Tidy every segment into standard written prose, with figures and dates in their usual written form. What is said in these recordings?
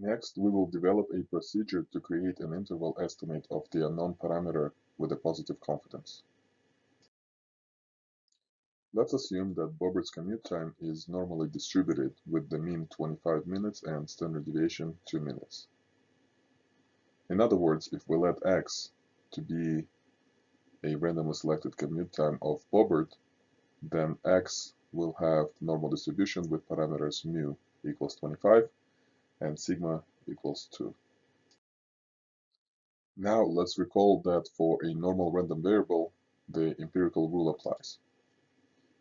Next, we will develop a procedure to create an interval estimate of the unknown parameter with a positive confidence. Let's assume that Bobert's commute time is normally distributed with the mean 25 minutes and standard deviation 2 minutes. In other words, if we let x to be a randomly selected commute time of Bobert, then x will have normal distribution with parameters mu equals 25 and sigma equals 2. Now let's recall that for a normal random variable, the empirical rule applies.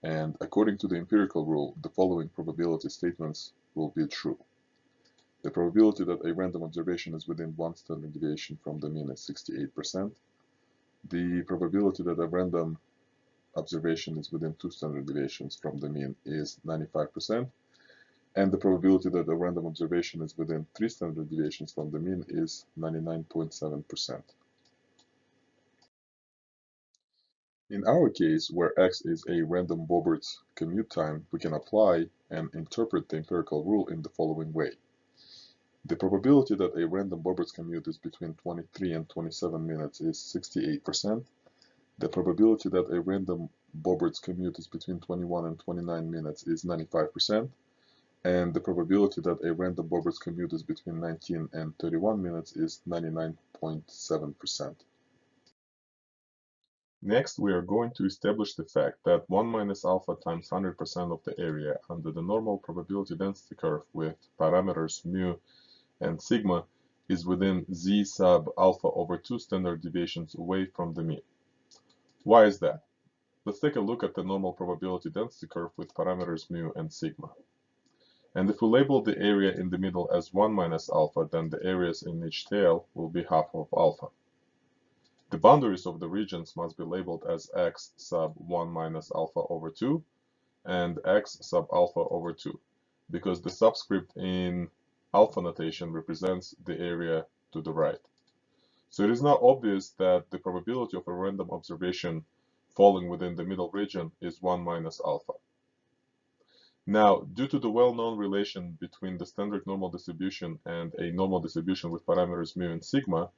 And according to the empirical rule, the following probability statements will be true. The probability that a random observation is within one standard deviation from the mean is 68%. The probability that a random observation is within 2 standard deviations from the mean is 95%. And the probability that a random observation is within 3 standard deviations from the mean is 99.7%. In our case, where x is a random Bobert's commute time, we can apply and interpret the empirical rule in the following way. The probability that a random Bobert's commute is between 23 and 27 minutes is 68%. The probability that a random Bobert's commute is between 21 and 29 minutes is 95%. And the probability that a random Bobert's commute is between 19 and 31 minutes is 99.7%. Next, we are going to establish the fact that 1 minus alpha times 100% of the area under the normal probability density curve with parameters mu and sigma is within z sub alpha over 2 standard deviations away from the mean. Why is that? Let's take a look at the normal probability density curve with parameters mu and sigma. And if we label the area in the middle as 1 minus alpha, then the areas in each tail will be half of alpha. The boundaries of the regions must be labeled as x sub 1 minus alpha over 2 and x sub alpha over 2, because the subscript in alpha notation represents the area to the right. So it is now obvious that the probability of a random observation falling within the middle region is 1 minus alpha. Now, due to the well-known relation between the standard normal distribution and a normal distribution with parameters mu and sigma,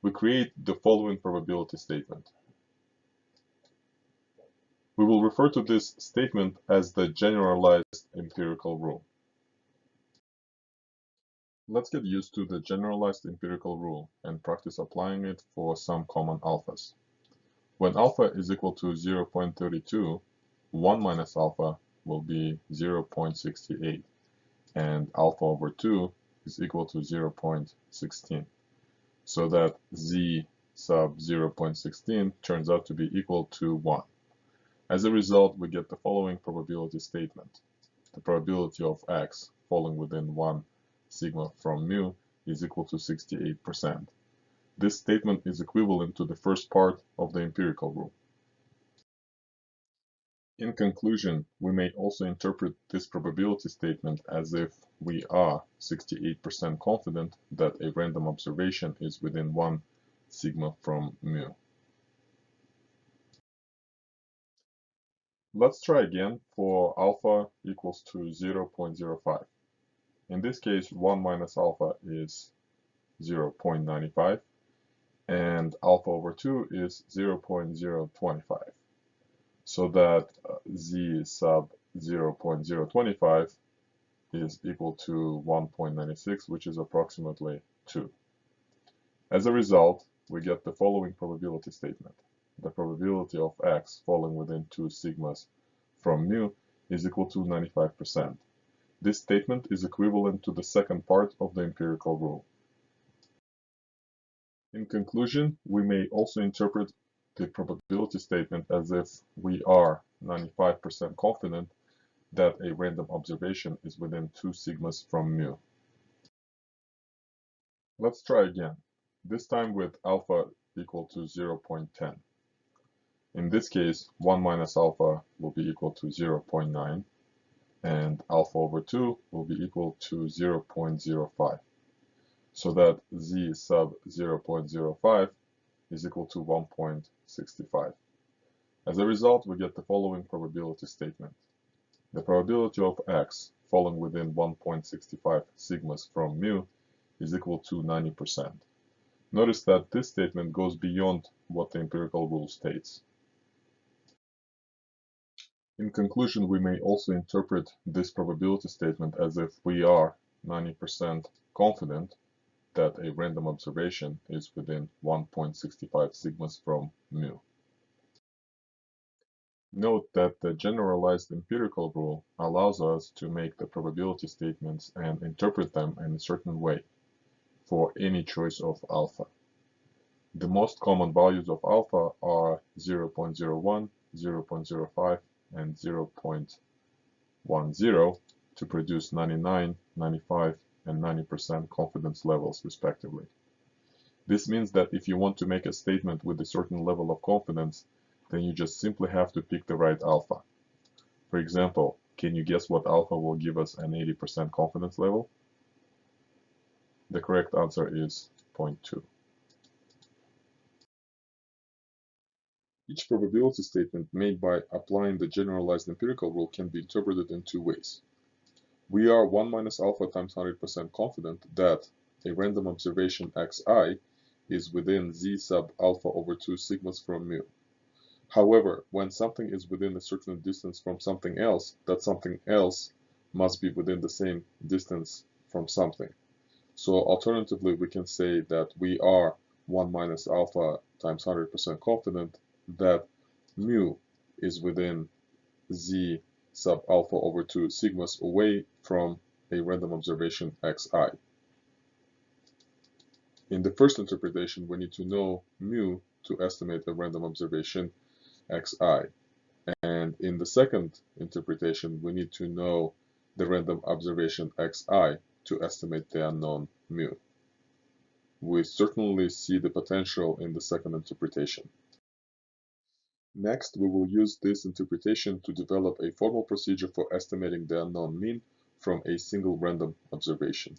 we create the following probability statement. We will refer to this statement as the generalized empirical rule. Let's get used to the generalized empirical rule and practice applying it for some common alphas. When alpha is equal to 0.32, 1 minus alpha will be 0.68, and alpha over 2 is equal to 0.16, so that z sub 0.16 turns out to be equal to 1. As a result, we get the following probability statement. The probability of x falling within 1 sigma from mu is equal to 68%. This statement is equivalent to the first part of the empirical rule. In conclusion, we may also interpret this probability statement as if we are 68% confident that a random observation is within 1 sigma from mu. Let's try again for alpha equals to 0.05. In this case, 1 minus alpha is 0.95, and alpha over 2 is 0.025. So that z sub 0.025 is equal to 1.96, which is approximately 2. As a result, we get the following probability statement. The probability of x falling within 2 sigmas from mu is equal to 95%. This statement is equivalent to the second part of the empirical rule. In conclusion, we may also interpret the probability statement as if we are 95% confident that a random observation is within 2 sigmas from mu. Let's try again, this time with alpha equal to 0.10. In this case, 1 minus alpha will be equal to 0.9, and alpha over 2 will be equal to 0.05, so that z sub 0.05 is equal to 1.65. As a result, we get the following probability statement. The probability of x falling within 1.65 sigmas from mu is equal to 90%. Notice that this statement goes beyond what the empirical rule states. In conclusion, we may also interpret this probability statement as if we are 90% confident that a random observation is within 1.65 sigmas from mu. Note that the generalized empirical rule allows us to make the probability statements and interpret them in a certain way for any choice of alpha. The most common values of alpha are 0.01, 0.05, and 0.10 to produce 99, 95, and 90% confidence levels respectively. This means that if you want to make a statement with a certain level of confidence, then you just simply have to pick the right alpha. For example, can you guess what alpha will give us an 80% confidence level? The correct answer is 0.2. Each probability statement made by applying the generalized empirical rule can be interpreted in two ways. We are 1 minus alpha times 100% confident that a random observation xi is within z sub alpha over 2 sigmas from mu. However, when something is within a certain distance from something else, that something else must be within the same distance from something. So alternatively, we can say that we are 1 minus alpha times 100% confident that mu is within z sub alpha over 2 sigmas away from a random observation xi. In the first interpretation, we need to know mu to estimate a random observation xi. And in the second interpretation, we need to know the random observation xi to estimate the unknown mu. We certainly see the potential in the second interpretation. Next, we will use this interpretation to develop a formal procedure for estimating the unknown mean from a single random observation.